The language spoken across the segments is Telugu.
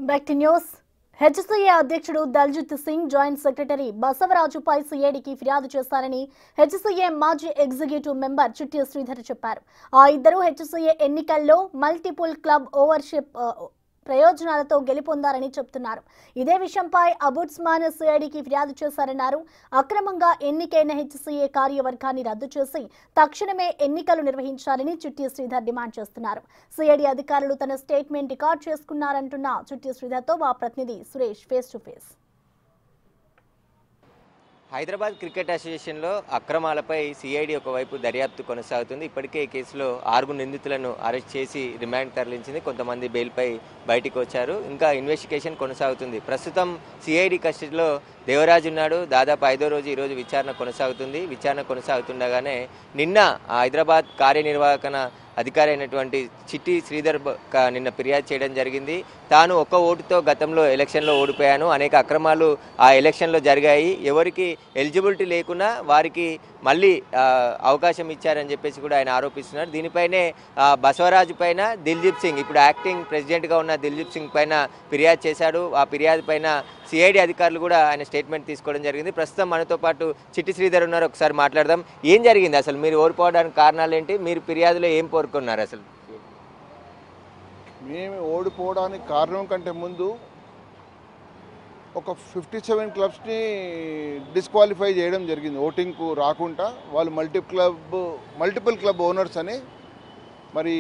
Back to news. హెచ్సీఏ అధ్యక్షుడు దల్జిత్ సింగ్, జాయింట్ సెక్రటరీ బసవరాజుపై సీఐడీకి ఫిర్యాదు చేశారని హెచ్సీఏ మాజీ ఎగ్జిక్యూటివ్ మెంబర్ చిట్టి శ్రీధర్ చెప్పారు. ఆ ఇద్దరు హెచ్సీఏ ఎన్నికల్లో మల్టిపుల్ క్లబ్ ఓవర్షిప్ ప్రయోజనాలతో గెలుపొందారని చెబుతున్నారు. ఇదే విషయంపై అబుడ్స్మాన్ సీఐడీకి ఫిర్యాదు చేశారన్నారు. అక్రమంగా ఎన్నికైన హెచ్సీఏ కార్యవర్గాన్ని రద్దు చేసి తక్షణమే ఎన్నికలు నిర్వహించాలని చిట్టి శ్రీధర్ డిమాండ్ చేస్తున్నారు. సీఐడీ అధికారులు తన స్టేట్మెంట్ రికార్డ్ చేసుకున్నారంటున్న చిట్టి శ్రీధర్తో మా ప్రతినిధి Suresh face to face. Hyderabad cricket అసోసియేషన్లో అక్రమాలపై సిఐడి ఒకవైపు దర్యాప్తు కొనసాగుతుంది. ఇప్పటికే ఈ కేసులో 6 నిందితులను అరెస్ట్ చేసి రిమాండ్ తరలించింది. కొంతమంది బెయిల్పై బయటికి వచ్చారు. ఇంకా ఇన్వెస్టిగేషన్ కొనసాగుతుంది. ప్రస్తుతం సిఐడి కస్టడీలో దేవరాజు ఉన్నాడు. దాదాపు 5వ రోజు ఈరోజు విచారణ కొనసాగుతుంది. విచారణ కొనసాగుతుండగానే నిన్న హైదరాబాద్ కార్యనిర్వాహక అధికారి అయినటువంటి చిట్టి శ్రీధర్ నిన్న ఫిర్యాదు చేయడం జరిగింది. తాను ఒక్క ఓటుతో గతంలో ఎలక్షన్లో ఓడిపోయాను, అనేక అక్రమాలు ఆ ఎలక్షన్లో జరిగాయి, ఎవరికి ఎలిజిబిలిటీ లేకున్నా వారికి మళ్ళీ అవకాశం ఇచ్చారని చెప్పేసి కూడా ఆయన ఆరోపిస్తున్నారు. దీనిపైనే బసవరాజు పైన దిల్జిత్ సింగ్, ఇప్పుడు యాక్టింగ్ ప్రెసిడెంట్గా ఉన్న దిల్జిత్ సింగ్ పైన ఫిర్యాదు చేశాడు. ఆ ఫిర్యాదు పైన సిఐడి అధికారులు కూడా ఆయన స్టేట్మెంట్ తీసుకోవడం జరిగింది. ప్రస్తుతం మనతో పాటు చిట్టి శ్రీధర్ ఉన్నారు. ఒకసారి మాట్లాడదాం. ఏం జరిగింది అసలు? మీరు ఓడిపోవడానికి కారణాలు ఏంటి? మీరు ఫిర్యాదులో ఏం కోరుకున్నారు? అసలు మేము ఓడిపోవడానికి కారణం కంటే ముందు ఒక 57 క్లబ్స్ని డిస్క్వాలిఫై చేయడం జరిగింది. ఓటింగ్కు రాకుండా వాళ్ళు మల్టిపుల్ క్లబ్ ఓనర్స్ అని. మరి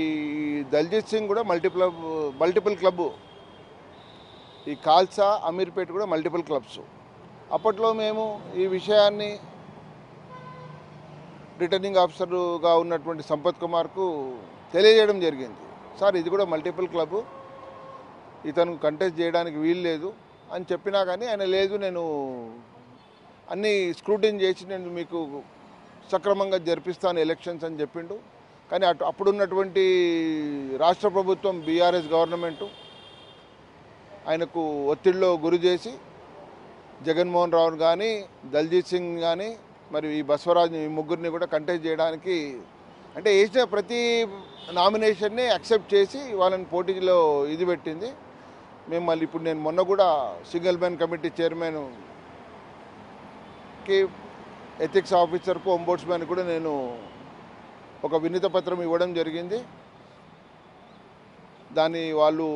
దల్జిత్ సింగ్ కూడా మల్టిపుల్ క్లబ్, ఈ కాల్సా, అమీర్పేట కూడా మల్టిపుల్ క్లబ్స్. అప్పట్లో మేము ఈ విషయాన్ని రిటర్నింగ్ ఆఫీసర్గా ఉన్నటువంటి సంపత్ కుమార్కు తెలియజేయడం జరిగింది. సార్, ఇది కూడా మల్టిపుల్ క్లబ్, ఇతను కంటెస్ట్ చేయడానికి వీలు లేదు అని చెప్పినా కానీ ఆయన లేదు, నేను అన్నీ స్క్రూటిన్ చేసి నేను మీకు సక్రమంగా జరిపిస్తాను ఎలక్షన్స్ అని చెప్పిండు. కానీ అప్పుడున్నటువంటి రాష్ట్ర ప్రభుత్వం, బీఆర్ఎస్ గవర్నమెంటు ఆయనకు ఒత్తిడిలో గురి చేసి జగన్మోహన్ రావు కానీ, దల్జిత్ సింగ్ కానీ, మరి ఈ బసవరాజు, ఈ ముగ్గురిని కూడా కంటెస్ట్ చేయడానికి, అంటే వేసిన ప్రతి నామినేషన్ని యాక్సెప్ట్ చేసి వాళ్ళని పోటీలో ఇది పెట్టింది. మేము మళ్ళీ ఇప్పుడు నేను మొన్న కూడా సింగిల్ మ్యాన్ కమిటీ చైర్మన్కి, ఎథిక్స్ ఆఫీసర్కు, ఒంబోడ్స్మ్యాన్ కూడా నేను ఒక వినతి పత్రం ఇవ్వడం జరిగింది. దాన్ని వాళ్ళు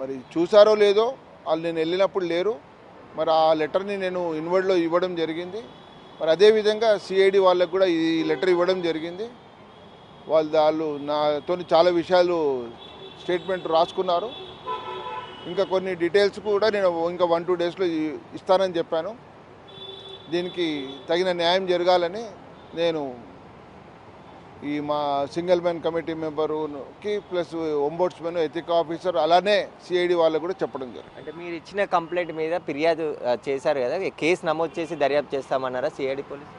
మరి చూసారో లేదో, వాళ్ళు నేను వెళ్ళినప్పుడు లేరు. మరి ఆ లెటర్ని నేను ఇన్వర్డ్లో ఇవ్వడం జరిగింది. మరి అదేవిధంగా సిఐడి వాళ్ళకు కూడా ఈ లెటర్ ఇవ్వడం జరిగింది. వాళ్ళు నాతో చాలా విషయాలు స్టేట్మెంట్ రాసుకున్నారు. ఇంకా కొన్ని డీటెయిల్స్ కూడా నేను ఇంకా 1-2 డేస్లో ఇస్తానని చెప్పాను. దీనికి తగిన న్యాయం జరగాలని నేను ఈ మా సింగిల్ మ్యాన్ కమిటీ మెంబరుకి ప్లస్ ఒంబోడ్స్మెన్, ఎథిక్ ఆఫీసర్, అలానే సిఐడి వాళ్ళకు కూడా చెప్పడం జరిగింది. అంటే మీరు ఇచ్చిన కంప్లైంట్ మీద ఫిర్యాదు చేశారు కదా, కేసు నమోదు చేసి దర్యాప్తు చేస్తామన్నారా సిఐడి పోలీసు?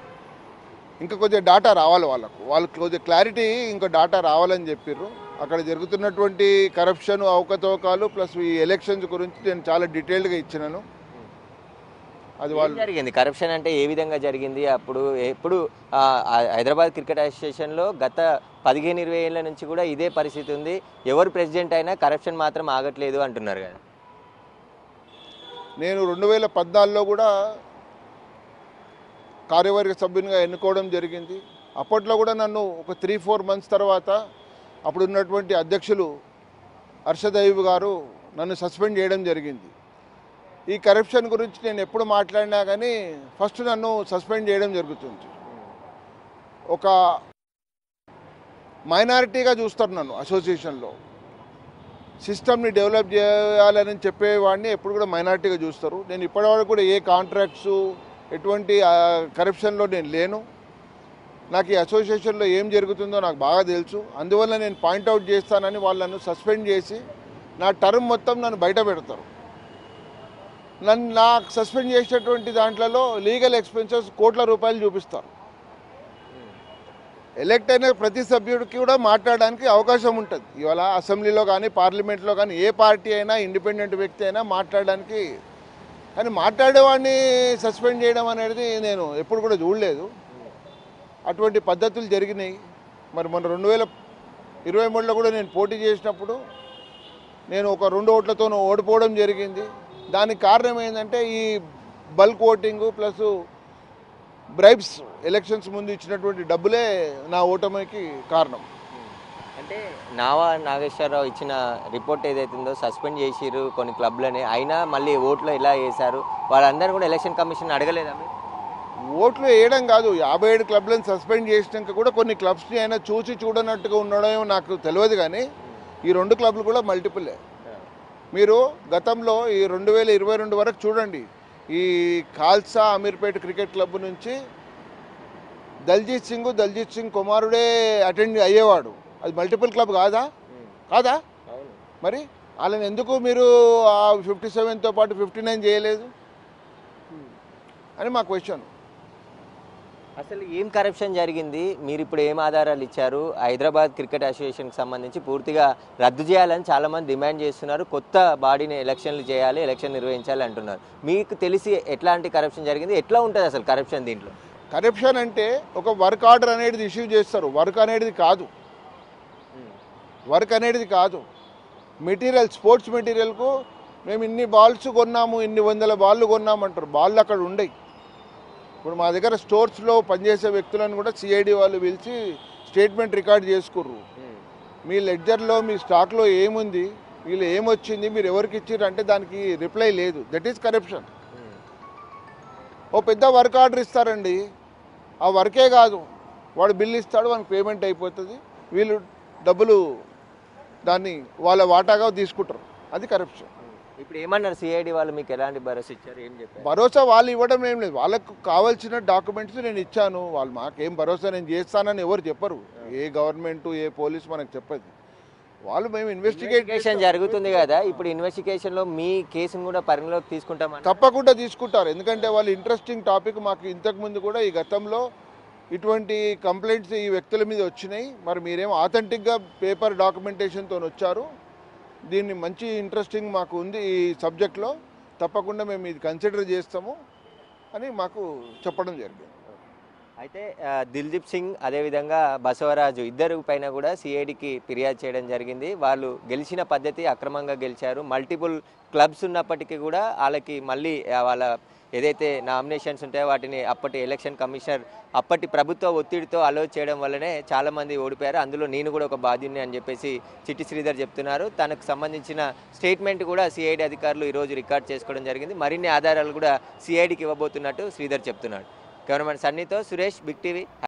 ఇంకా కొద్దిగా డాటా రావాలి వాళ్ళకి కొద్దిగా క్లారిటీ, ఇంకా డాటా రావాలని చెప్పారు. అక్కడ జరుగుతున్నటువంటి కరప్షన్, అవకతవకాలు ప్లస్ ఈ ఎలక్షన్స్ గురించి నేను చాలా డీటెయిల్డ్గా ఇచ్చినాను. అది వాళ్ళు జరిగింది కరప్షన్ అంటే ఏ విధంగా జరిగింది? అప్పుడు ఎప్పుడు హైదరాబాద్ క్రికెట్ అసోసియేషన్లో గత 15-20 ఏళ్ళ నుంచి కూడా ఇదే పరిస్థితి ఉంది. ఎవరు ప్రెసిడెంట్ అయినా కరప్షన్ మాత్రం ఆగట్లేదు అంటున్నారు కదా. నేను 2014లో కూడా కార్యవర్గ సభ్యునిగా ఎన్నుకోవడం జరిగింది. అప్పట్లో కూడా నన్ను ఒక 3-4 మంత్స్ తర్వాత అప్పుడు ఉన్నటువంటి అధ్యక్షులు అర్షద్ అయ్యూబ్ గారు నన్ను సస్పెండ్ చేయడం జరిగింది. ఈ కరప్షన్ గురించి నేను ఎప్పుడు మాట్లాడినా కానీ ఫస్ట్ నన్ను సస్పెండ్ చేయడం జరుగుతుంది. ఒక మైనారిటీగా చూస్తారు నన్ను అసోసియేషన్లో. సిస్టమ్ని డెవలప్ చేయాలని చెప్పేవాడిని ఎప్పుడు కూడా మైనారిటీగా చూస్తారు. నేను ఇప్పటివరకు కూడా ఏ కాంట్రాక్ట్స్, ఎటువంటి కరప్షన్లో నేను లేను. నాకు ఈ అసోసియేషన్లో ఏం జరుగుతుందో నాకు బాగా తెలుసు. అందువల్ల నేను పాయింట్అవుట్ చేస్తానని వాళ్ళను సస్పెండ్ చేసి నా టర్మ్ మొత్తం నన్ను బయట పెడతారు. నాకు సస్పెండ్ చేసేటువంటి దాంట్లో లీగల్ ఎక్స్పెన్సెస్ కోట్ల రూపాయలు చూపిస్తారు. ఎలక్ట్ అయిన ప్రతి సభ్యుడికి కూడా మాట్లాడడానికి అవకాశం ఉంటుంది. ఇవాళ అసెంబ్లీలో కానీ, పార్లమెంట్లో కానీ ఏ పార్టీ అయినా, ఇండిపెండెంట్ వ్యక్తి అయినా మాట్లాడడానికి. కానీ మాట్లాడేవాడిని సస్పెండ్ చేయడం అనేది నేను ఎప్పుడు కూడా చూడలేదు. అటువంటి పద్ధతులు జరిగినాయి. మరి మన 2023లో కూడా నేను పోటీ చేసినప్పుడు నేను ఒక 2 ఓట్లతో ఓడిపోవడం జరిగింది. దానికి కారణం ఏంటంటే ఈ bulk voting plus bribes elections ముందు ఇచ్చినటువంటి డబ్బులే నా ఓటమికి కారణం. అంటే నావా నాగేశ్వరరావు ఇచ్చిన రిపోర్ట్ ఏదైతే ఉందో సస్పెండ్ చేసిరు కొన్ని క్లబ్లని, అయినా మళ్ళీ ఓట్లు ఎలా వేశారు, వాళ్ళందరూ కూడా ఎలక్షన్ కమిషన్ అడగలేదా మీరు? ఓట్లు వేయడం కాదు, 57 క్లబ్లను సస్పెండ్ చేసినాక కూడా కొన్ని క్లబ్స్ని అయినా చూసి చూడనట్టుగా ఉండడం నాకు తెలియదు. కానీ ఈ 2 క్లబ్లు కూడా మల్టిపులే. మీరు గతంలో ఈ 2022 వరకు చూడండి, ఈ ఖాల్సా అమీర్పేట్ క్రికెట్ క్లబ్ నుంచి దల్జీత్ సింగ్ కుమారుడే అటెండ్ అయ్యేవాడు. అది మల్టిపుల్ క్లబ్ కాదా? మరి వాళ్ళని ఎందుకు మీరు 57తో పాటు 59 చేయలేదు అని మా క్వశ్చన్. అసలు ఏం కరప్షన్ జరిగింది? మీరు ఇప్పుడు ఏం ఆధారాలు ఇచ్చారు? హైదరాబాద్ క్రికెట్ అసోసియేషన్కి సంబంధించి పూర్తిగా రద్దు చేయాలని చాలామంది డిమాండ్ చేస్తున్నారు. కొత్త బాడీని ఎలక్షన్లు చేయాలి, ఎలక్షన్ నిర్వహించాలి అంటున్నారు. మీకు తెలిసి ఎట్లాంటి కరప్షన్ జరిగింది? ఎట్లా ఉంటుంది అసలు కరప్షన్ దీంట్లో? కరప్షన్ అంటే ఒక వర్క్ ఆర్డర్ అనేది ఇష్యూ చేస్తారు. వర్క్ అనేది కాదు. మెటీరియల్, స్పోర్ట్స్ మెటీరియల్కు మేము ఇన్ని బాల్స్ కొన్నాము, ఇన్ని 100 బాళ్ళు కొన్నామంటారు. బాళ్ళు అక్కడ ఉండయి. ఇప్పుడు మా దగ్గర స్టోర్స్లో పనిచేసే వ్యక్తులను కూడా సిఐడి వాళ్ళు పిలిచి స్టేట్మెంట్ రికార్డ్ చేసుకుర్రు. మీ లెడ్జర్లో మీ స్టాక్లో ఏముంది, వీళ్ళు ఏమొచ్చింది, మీరు ఎవరికి ఇచ్చారు అంటే దానికి రిప్లై లేదు. That is corruption. ఓ పెద్ద వర్క్ ఆర్డర్ ఇస్తారండి, ఆ వర్కే కాదు, వాడు బిల్ ఇస్తాడు, వానికి పేమెంట్ అయిపోతుంది, వీళ్ళు డబ్బులు దాన్ని వాళ్ళ వాటాగా తీసుకుంటారు. అది కరప్షన్. ఇప్పుడు ఏమన్నారు సిఐడి వాళ్ళు? మీకు ఎలాంటి భరోసా ఇచ్చారు? ఏం చెప్పారు? భరోసా వాళ్ళు ఇవ్వడం ఏం లేదు. వాళ్ళకు కావాల్సిన డాక్యుమెంట్స్ నేను ఇచ్చాను. వాళ్ళు మాకేం భరోసా నేను చేస్తానని ఎవరు చెప్పరు. ఏ గవర్నమెంట్, ఏ పోలీస్ మనకు చెప్పదు. వాళ్ళు మేము ఇన్వెస్టిగేషన్ జరుగుతుంది కదా, ఇప్పుడు ఇన్వెస్టిగేషన్లో మీ కేసును కూడా పరిగణలోకి తీసుకుంటామని? తప్పకుండా తీసుకుంటారు. ఎందుకంటే వాళ్ళు ఇంట్రెస్టింగ్ టాపిక్. మాకు ఇంతకుముందు కూడా ఈ గతంలో ఇటువంటి కంప్లైంట్స్ ఈ వ్యక్తుల మీద వచ్చినాయి. మరి మీరేమో ఆథెంటిక్గా పేపర్ డాక్యుమెంటేషన్తో వచ్చారు. దీన్ని మంచి ఇంట్రెస్టింగ్ మాకు ఉంది ఈ సబ్జెక్ట్లో, తప్పకుండా మేము ఇది కన్సిడర్ చేస్తాము అని మాకు చెప్పడం జరిగింది. అయితే దిల్దీప్ సింగ్ అదేవిధంగా బసవరాజు ఇద్దరు పైన కూడా సిఐడికి ఫిర్యాదు చేయడం జరిగింది. వాళ్ళు గెలిచిన పద్ధతి అక్రమంగా గెలిచారు. మల్టిపుల్ క్లబ్స్ ఉన్నప్పటికీ కూడా వాళ్ళకి మళ్ళీ వాళ్ళ ఏదైతే నామినేషన్స్ ఉంటాయో వాటిని అప్పటి ఎలక్షన్ కమిషనర్ అప్పటి ప్రభుత్వ ఒత్తిడితో అలో చేయడం వల్లనే చాలామంది ఓడిపోయారు. అందులో నేను కూడా ఒక బాధ్యుని అని చెప్పేసి చిట్టి శ్రీధర్ చెప్తున్నారు. తనకు సంబంధించిన స్టేట్మెంట్ కూడా సిఐడి అధికారులు ఈరోజు రికార్డ్ చేసుకోవడం జరిగింది. మరిన్ని ఆధారాలు కూడా సిఐడికి ఇవ్వబోతున్నట్టు శ్రీధర్ చెప్తున్నాడు. కెమెరామెన్ సన్నీతో సురేష్, బిగ్ టీవీ.